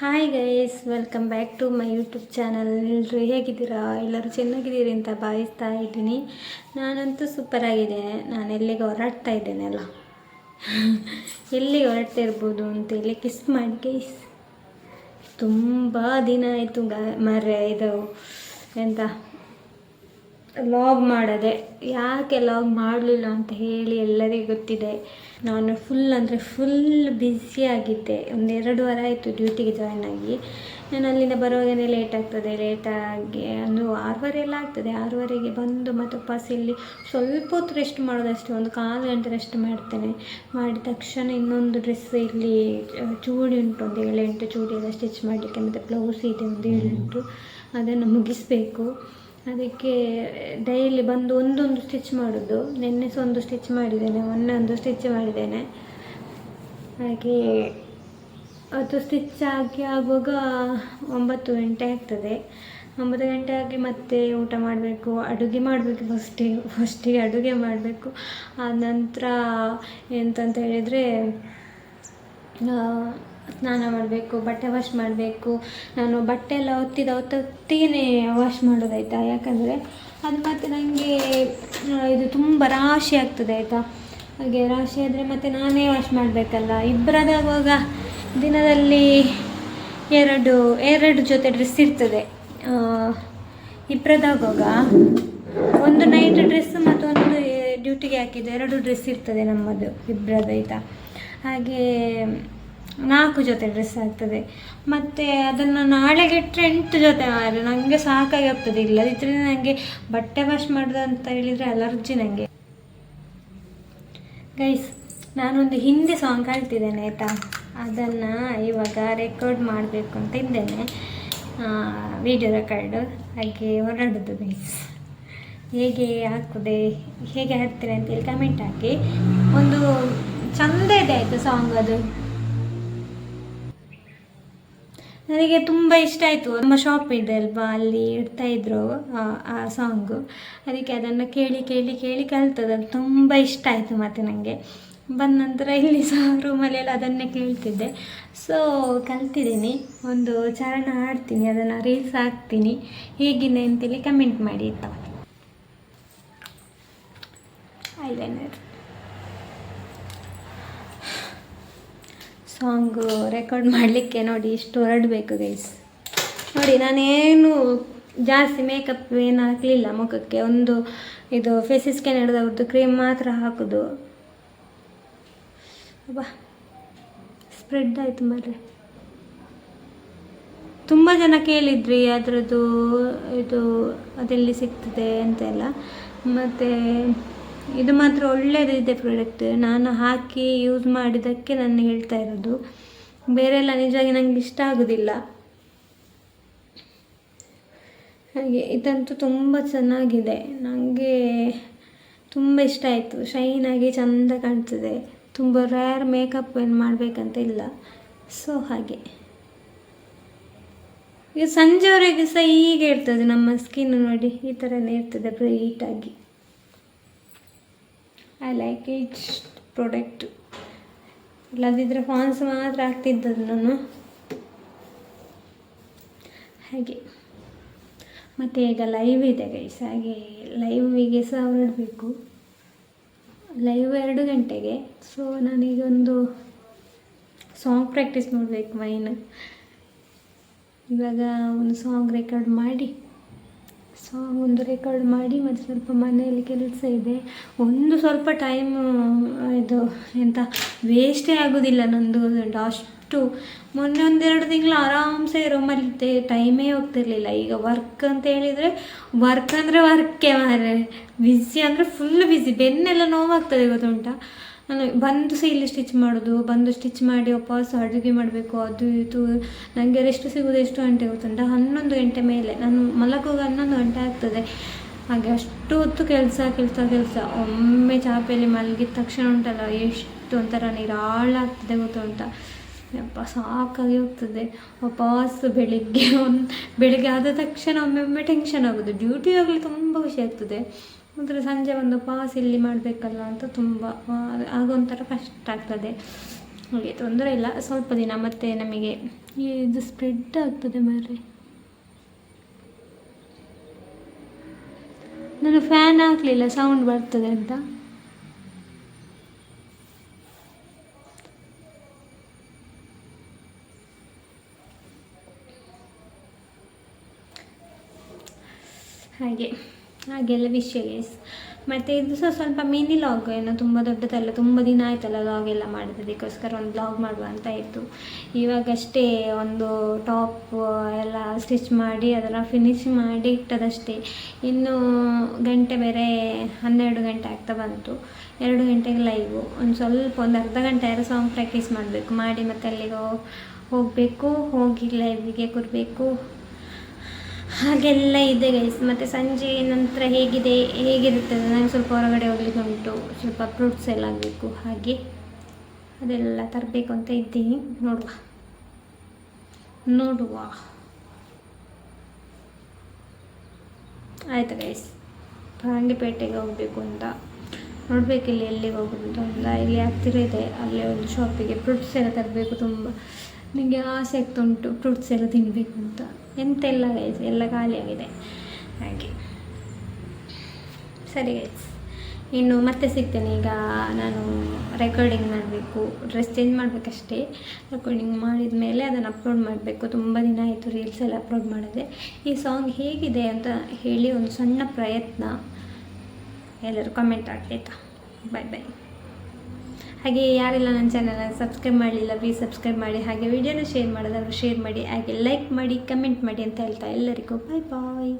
Hi guys, welcome back to my YouTube channel. ಎಲ್ಲರೂ ಹೇಗಿದ್ದೀರಾ? ಎಲ್ಲರೂ ಚೆನ್ನಾಗಿದ್ದೀರಿ ಅಂತ ಭಾವಿಸ್ತಾ ಇದ್ದೀನಿ. ನಾನಂತೂ ಸೂಪರ್ ಆಗಿದ್ದೇನೆ. ನಾನು ಎಲ್ಲಿಗೆ ಹೊರಡ್ತಾ ಇದ್ದೇನೆ ಅಲ್ಲ, ಎಲ್ಲಿಗೆ ಹೊರಡ್ತಾ ಇರ್ಬೋದು ಅಂತೇಳಿ ಕಿಸ್ ಮಾಡಿ ಗೈಸ್. ತುಂಬ ದಿನ ಆಯಿತು ಇದು ಎಂತ ಲಾಗ್ ಮಾಡೋದೆ. ಯಾಕೆ ಲಾಗ್ ಮಾಡಲಿಲ್ಲ ಅಂತ ಹೇಳಿ ಎಲ್ಲರಿಗೂ ಗೊತ್ತಿದೆ. ನಾನು ಫುಲ್ ಬ್ಯುಸಿಯಾಗಿದ್ದೆ. 1-2 ವಾರ ಆಯಿತು ಡ್ಯೂಟಿಗೆ ಜಾಯ್ನ್ ಆಗಿ. ನಾನು ಅಲ್ಲಿಂದ ಬರುವಾಗಲೇ ಲೇಟಾಗಿ ಒಂದು 6:30 ಎಲ್ಲ ಆಗ್ತದೆ. 6:30ಗೆ ಬಂದು ಮತ್ತು ವಾಪಸ್ ಇಲ್ಲಿ ಸ್ವಲ್ಪ ಹೊತ್ತು ರೆಸ್ಟ್ ಮಾಡೋದಷ್ಟೇ, 1/4 ಗಂಟೆ ರೆಸ್ಟ್ ಮಾಡ್ತೇನೆ. ಮಾಡಿದ ತಕ್ಷಣ ಇನ್ನೊಂದು ಡ್ರೆಸ್ ಇಲ್ಲಿ ಚೂಡಿ ಉಂಟು, ಒಂದು 7-8 ಚೂಡಿ ಎಲ್ಲ ಸ್ಟಿಚ್ ಮಾಡಲಿಕ್ಕೆ, ಮತ್ತು ಬ್ಲೌಸ್ ಇದೆ ಒಂದು 7-8, ಅದನ್ನು ಮುಗಿಸ್ಬೇಕು. ಅದಕ್ಕೆ ಡೈಲಿ ಬಂದು ಒಂದೊಂದು ಸ್ಟಿಚ್ ಮಾಡೋದು. ನಿನ್ನೆ ಸಹ ಒಂದು ಸ್ಟಿಚ್ ಮಾಡಿದ್ದೇನೆ, ಮೊನ್ನೆ ಒಂದು ಸ್ಟಿಚ್ ಮಾಡಿದ್ದೇನೆ. ಹಾಗೆ ಅದು ಸ್ಟಿಚ್ ಆಗುವಾಗ 9 ಗಂಟೆ ಆಗ್ತದೆ. 9 ಗಂಟೆ ಆಗಿ ಮತ್ತೆ ಊಟ ಮಾಡಬೇಕು, ಅಡುಗೆ ಮಾಡಬೇಕು. ಫಸ್ಟಿಗೆ ಅಡುಗೆ ಮಾಡಬೇಕು. ಆದ ನಂತರ ಎಂತಂತ ಹೇಳಿದರೆ ಸ್ನಾನ ಮಾಡಬೇಕು, ಬಟ್ಟೆ ವಾಶ್ ಮಾಡಬೇಕು. ನಾನು ಬಟ್ಟೆ ಎಲ್ಲ ಒತ್ತಿಗೆ ವಾಶ್ ಮಾಡೋದಾಯ್ತಾ, ಯಾಕಂದರೆ ಅದು ಮತ್ತು ನನಗೆ ಇದು ತುಂಬ ರಾಶಿ ಆಗ್ತದೆ ಆಯಿತಾ. ಹಾಗೆ ರಾಶಿ ಆದರೆ ಮತ್ತು ನಾನೇ ವಾಶ್ ಮಾಡಬೇಕಲ್ಲ. ಇಬ್ಬರದಾಗುವಾಗ ದಿನದಲ್ಲಿ ಎರಡು ಜೊತೆ ಡ್ರೆಸ್ ಇರ್ತದೆ. ಇಬ್ಬರದಾಗುವಾಗ ಒಂದು ನೈಟ್ ಡ್ರೆಸ್ ಮತ್ತು ಒಂದು ಡ್ಯೂಟಿಗೆ ಹಾಕಿದ್ದು 2 ಡ್ರೆಸ್ ಇರ್ತದೆ ನಮ್ಮದು ಇಬ್ಬರದಾಯ್ತಾ. ಹಾಗೆ 4 ಜೊತೆ ಡ್ರೆಸ್ ಆಗ್ತದೆ. ಮತ್ತು ಅದನ್ನು ನಾಳೆಗೆ ಇಟ್ಟರೆ 8 ಜೊತೆ ನನಗೆ ಸಾಕಾಗಿ ಹೋಗ್ತದೆ. ಇಲ್ಲದಿದ್ದರೆ ನನಗೆ ಬಟ್ಟೆ ವಾಶ್ ಮಾಡೋದು ಅಂತ ಹೇಳಿದರೆ ಅಲರ್ಜಿ ನನಗೆ ಗೈಸ್. ನಾನೊಂದು ಹಿಂದಿ ಸಾಂಗ್ ಕಲ್ತಿದ್ದೇನೆ ಆಯಿತಾ, ಅದನ್ನು ಇವಾಗ ರೆಕಾರ್ಡ್ ಮಾಡಬೇಕು ಅಂತ ಇದ್ದೇನೆ, ವಿಡಿಯೋ ರೆಕಾರ್ಡು. ಹಾಗೆ ಹೊರಡೋದು ಗೈಸ್. ಹೇಗೆ ಹಾಡ್ತೀರಾ ಅಂತೇಳಿ ಕಮೆಂಟ್ ಹಾಕಿ. ಒಂದು ಚಂದ ಇದೆ ಆಯಿತು ಸಾಂಗ್. ಅದು ನನಗೆ ತುಂಬ ಇಷ್ಟ ಆಯಿತು. ನಮ್ಮ ಶಾಪ್ ಇದೆ ಅಲ್ವಾ, ಅಲ್ಲಿ ಇಡ್ತಾಯಿದ್ರು ಆ ಸಾಂಗು. ಅದಕ್ಕೆ ಅದನ್ನು ಕೇಳಿ ಕಲ್ತದ್ದು. ಅದು ತುಂಬ ಇಷ್ಟ ಆಯಿತು. ಮತ್ತು ನನಗೆ ಬಂದ ನಂತರ ಇಲ್ಲಿ ಸಹ ರೂಮಲ್ಲೆಲ್ಲ ಅದನ್ನೇ ಕೇಳ್ತಿದ್ದೆ. ಸೊ ಕಲ್ತಿದ್ದೀನಿ. ಒಂದು ಚರಣ ಹಾಡ್ತೀನಿ, ಅದನ್ನು ರೀಲ್ಸ್ ಹಾಕ್ತೀನಿ. ಹೇಗಿದೆ ಅಂತೇಳಿ ಕಮೆಂಟ್ ಮಾಡಿ ಆಯಿತಾ. ಐಲೈನರ್ ಸಾಂಗು ರೆಕಾರ್ಡ್ ಮಾಡಲಿಕ್ಕೆ ನೋಡಿ ಇಷ್ಟು ಹೊರಡಬೇಕು ಗೈಸ್. ನೋಡಿ, ನಾನೇನು ಜಾಸ್ತಿ ಮೇಕಪ್ ಏನು ಹಾಕಲಿಲ್ಲ ಮುಖಕ್ಕೆ. ಒಂದು ಇದು ಫೇಸ್ ಸ್ಕ್ಯಾನ್ ಹಿಡಿದವ್ರದ್ದು ಕ್ರೀಮ್ ಮಾತ್ರ ಹಾಕೋದು. ಅಬ್ಬಾ, ಸ್ಪ್ರೆಡ್ ಆಯಿತು ಮಾರ್ರೆ. ತುಂಬ ಜನ ಕೇಳಿದ್ರಿ ಅದರದ್ದು ಇದು ಅದೆಲ್ಲಿ ಸಿಗ್ತದೆ ಅಂತೆಲ್ಲ. ಮತ್ತು ಇದು ಮಾತ್ರ ಒಳ್ಳೆಯದಿದೆ ಪ್ರಾಡಕ್ಟ್. ನಾನು ಹಾಕಿ ಯೂಸ್ ಮಾಡಿದ್ದಕ್ಕೆ ನಾನು ಹೇಳ್ತಾ ಇರೋದು. ಬೇರೆಲ್ಲ ನಿಜವಾಗಿ ನನಗೆ ಇಷ್ಟ ಆಗೋದಿಲ್ಲ. ಹಾಗೆ ಇದಂತೂ ತುಂಬ ಚೆನ್ನಾಗಿದೆ, ನನಗೆ ತುಂಬ ಇಷ್ಟ ಆಯಿತು. ಶೈನಾಗಿ ಚೆಂದ ಕಾಣ್ತದೆ. ತುಂಬ ರೇರ್ ಮೇಕಪ್ ಏನು ಮಾಡಬೇಕಂತ ಇಲ್ಲ. ಸೊ ಹಾಗೆ ಈಗ ಸಂಜೆವರೆಗೆ ಸಹ ಹೀಗೆ ಇರ್ತದೆ ನಮ್ಮ ಸ್ಕಿನ್. ನೋಡಿ, ಈ ಥರನೇ ಇರ್ತದೆ ಬ್ರೈಟಾಗಿ. I like it product. ಇಲ್ಲದಿದ್ದರೆ ಫಾನ್ಸ್ ಮಾತ್ರ ಆಗ್ತಿದ್ದದ್ದು ನಾನು. ಹಾಗೆ ಮತ್ತು ಈಗ ಲೈವ್ ಇದೆ ಗೈಸ್. ಹಾಗೆ ಲೈವಿಗೆ ಸಹ ಹೊರಡಬೇಕು. ಲೈವ್ 2 ಗಂಟೆಗೆ. ಸೊ ನಾನೀಗ ಒಂದು ಸಾಂಗ್ ಪ್ರಾಕ್ಟೀಸ್ ಮಾಡಬೇಕು ಮೈನ್. ಇವಾಗ ಒಂದು ಸಾಂಗ್ ರೆಕಾರ್ಡ್ ಮಾಡಿ ಮತ್ತು ಸ್ವಲ್ಪ ಮನೆಯಲ್ಲಿ ಕೆಲಸ ಇದೆ. ಒಂದು ಸ್ವಲ್ಪ ಟೈಮ್ ಇದು ಎಂತ ವೇಸ್ಟೇ ಆಗೋದಿಲ್ಲ ನಂದು. ಅಷ್ಟು ಮೊನ್ನೆ 1-2 ತಿಂಗಳು ಆರಾಮ್ಸೆ ರೂಮಲ್ಲಿದ್ದೆ, ಟೈಮೇ ಹೋಗ್ತಿರ್ಲಿಲ್ಲ. ಈಗ ವರ್ಕ್ ಅಂತ ಹೇಳಿದರೆ ವರ್ಕೇ ಮಾರೆ. ಬ್ಯುಸಿ ಅಂದರೆ ಫುಲ್ ಬ್ಯುಸಿ. ಬೆನ್ನೆಲ್ಲ ನೋವಾಗ್ತದೆ ಗೊತ್ತುಂಟಾ. ನಾನು ಬಂದು ಸಹ ಇಲ್ಲಿ ಸ್ಟಿಚ್ ಮಾಡೋದು, ಬಂದು ಸ್ಟಿಚ್ ಮಾಡಿ ವಾಪಸ್ ಅಡುಗೆ ಮಾಡಬೇಕು. ಅದು ಇದು ನನಗೆ ರೆಸ್ಟ್ ಸಿಗೋದು ಎಷ್ಟು ಗಂಟೆ ಗೊತ್ತುಂಟಾ? 11 ಗಂಟೆ ಮೇಲೆ. ನಾನು ಮಲಗುವಾಗ 11 ಗಂಟೆ ಆಗ್ತದೆ. ಹಾಗೆ ಅಷ್ಟು ಹೊತ್ತು ಕೆಲಸ. ಒಮ್ಮೆ ಚಾಪೆಯಲ್ಲಿ ಮಲಗಿದ ತಕ್ಷಣ ಉಂಟಲ್ಲ, ಎಷ್ಟು ಒಂಥರ ನಿರಾಳಾಗ್ತದೆ ಗೊತ್ತುಂಟಾ. ಯಪ್ಪ, ಸಾಕಾಗಿ ಹೋಗ್ತದೆ. ವಾಪಸ್ ಬೆಳಿಗ್ಗೆ ಆದ ತಕ್ಷಣ ಒಮ್ಮೊಮ್ಮೆ ಟೆನ್ಷನ್ ಆಗೋದು. ಡ್ಯೂಟಿ ಹೋಗಲಿ ತುಂಬ ಖುಷಿ ಆಗ್ತದೆ. ಅಂದರೆ ಸಂಜೆ ಒಂದು ವಾಪಸ್ ಇಲ್ಲಿ ಮಾಡಬೇಕಲ್ಲ ಅಂತ ತುಂಬ ಆಗ ಒಂಥರ ಕಷ್ಟ ಆಗ್ತದೆ. ಹಾಗೆ ತೊಂದರೆ ಇಲ್ಲ, ಸ್ವಲ್ಪ ದಿನ ಮತ್ತೆ ನಮಗೆ ಇದು ಸ್ಪ್ರೆಡ್ ಆಗ್ತದೆ ಮಾರ್ರೆ. ನಾನು ಫ್ಯಾನ್ ಹಾಕಲಿಲ್ಲ ಸೌಂಡ್ ಬರ್ತದೆ ಅಂತ. ಹಾಗೆಲ್ಲ ವಿಷಯ ಗೈಸ್. ಮತ್ತು ಇದು ಸಹ ಸ್ವಲ್ಪ ಮಿನಿ ಲಾಗ್, ಏನು ತುಂಬ ದೊಡ್ಡದಲ್ಲ, ತುಂಬ ದಿನ ಆಯ್ತಲ್ಲ ಲಾಗ್ ಎಲ್ಲ ಮಾಡಿದ್ದು, ಅದಕ್ಕೋಸ್ಕರ ಒಂದು ಲಾಗ್ ಮಾಡುವ ಅಂತ ಇತ್ತು. ಇವಾಗಷ್ಟೇ ಒಂದು ಟಾಪ್ ಎಲ್ಲ ಸ್ಟಿಚ್ ಮಾಡಿ ಅದನ್ನು ಫಿನಿಶ್ ಮಾಡಿ ಇಟ್ಟದಷ್ಟೇ. ಇನ್ನು ಗಂಟೆ ಬೇರೆ 12 ಗಂಟೆ ಆಗ್ತಾ ಬಂತು. 2 ಗಂಟೆಗೆ ಲೈವು. ಒಂದು ಅರ್ಧ ಗಂಟೆ ಯಾರು ಸಾಂಗ್ ಪ್ರಾಕ್ಟೀಸ್ ಮಾಡಬೇಕು, ಮಾಡಿ ಮತ್ತೆ ಅಲ್ಲಿಗೆ ಹೋಗಬೇಕು, ಹೋಗಿ ಲೈವಿಗೆ ಕೂರಬೇಕು, ಹಾಗೆಲ್ಲ ಇದೆ ಗೈಸ್. ಮತ್ತು ಸಂಜೆ ನಂತರ ಹೇಗಿರುತ್ತದೆ, ನನಗೆ ಸ್ವಲ್ಪ ಹೊರಗಡೆ ಹೋಗ್ಲಿಕ್ಕೆ ಉಂಟು, ಸ್ವಲ್ಪ ಫ್ರೂಟ್ಸ್ ಎಲ್ಲ ಆಗಬೇಕು, ಹಾಗೆ ಅದೆಲ್ಲ ತರಬೇಕು ಅಂತ ಇದ್ದೀನಿ. ನೋಡುವ ಆಯಿತು ಗೈಸ್. ಪರಂಗಿಪೇಟೆಗೆ ಹೋಗಬೇಕು ಅಂತ ನೋಡಬೇಕು, ಎಲ್ಲಿಗೆ ಹೋಗೋದು ಅಂತ. ಇಲ್ಲಿ ಹತ್ತಿರ ಇದೆ, ಅಲ್ಲೇ ಒಂದು ಶಾಪಿಗೆ ಫ್ರೂಟ್ಸ್ ಎಲ್ಲ ತರಬೇಕು. ತುಂಬ ನನಗೆ ಆಸೆ ಆಗ್ತಾ ಉಂಟು ಫ್ರೂಟ್ಸ್ ಎಲ್ಲ ತಿನ್ನಬೇಕು ಅಂತ. ಎಂತೆಲ್ಲ ಗೈಸ್, ಎಲ್ಲ ಖಾಲಿಯಾಗಿದೆ. ಹಾಗೆ ಸರಿ ಗೈಸ್, ಇನ್ನು ಮತ್ತೆ ಸಿಗ್ತೇನೆ. ಈಗ ನಾನು ರೆಕಾರ್ಡಿಂಗ್ ಮಾಡಬೇಕು, ಡ್ರೆಸ್ ಚೇಂಜ್ ಮಾಡಬೇಕಷ್ಟೇ. ರೆಕಾರ್ಡಿಂಗ್ ಮಾಡಿದ ಮೇಲೆ ಅದನ್ನು ಅಪ್ಲೋಡ್ ಮಾಡಬೇಕು. ತುಂಬ ದಿನ ಆಯಿತು ರೀಲ್ಸ್ ಎಲ್ಲ ಅಪ್ಲೋಡ್ ಮಾಡಿದೆ. ಈ ಸಾಂಗ್ ಹೇಗಿದೆ ಅಂತ ಹೇಳಿ ಒಂದು ಸಣ್ಣ ಪ್ರಯತ್ನ, ಎಲ್ಲರೂ ಕಮೆಂಟ್ ಹಾಕಿ ಆಯಿತಾ. ಬಾಯ್ ಬಾಯ್. ಹಾಗೆ ಯಾರೆಲ್ಲ ನನ್ನ ಚಾನಲನ್ನು ಸಬ್ಸ್ಕ್ರೈಬ್ ಮಾಡಲಿಲ್ಲ ಪ್ಲೀಸ್ ಸಬ್ಸ್ಕ್ರೈಬ್ ಮಾಡಿ. ಹಾಗೆ ವಿಡಿಯೋನ ಶೇರ್ ಮಾಡೋದವರು ಶೇರ್ ಮಾಡಿ, ಹಾಗೆ ಲೈಕ್ ಮಾಡಿ, ಕಮೆಂಟ್ ಮಾಡಿ ಅಂತ ಹೇಳ್ತಾ ಎಲ್ಲರಿಗೂ ಬಾಯ್ ಬಾಯ್.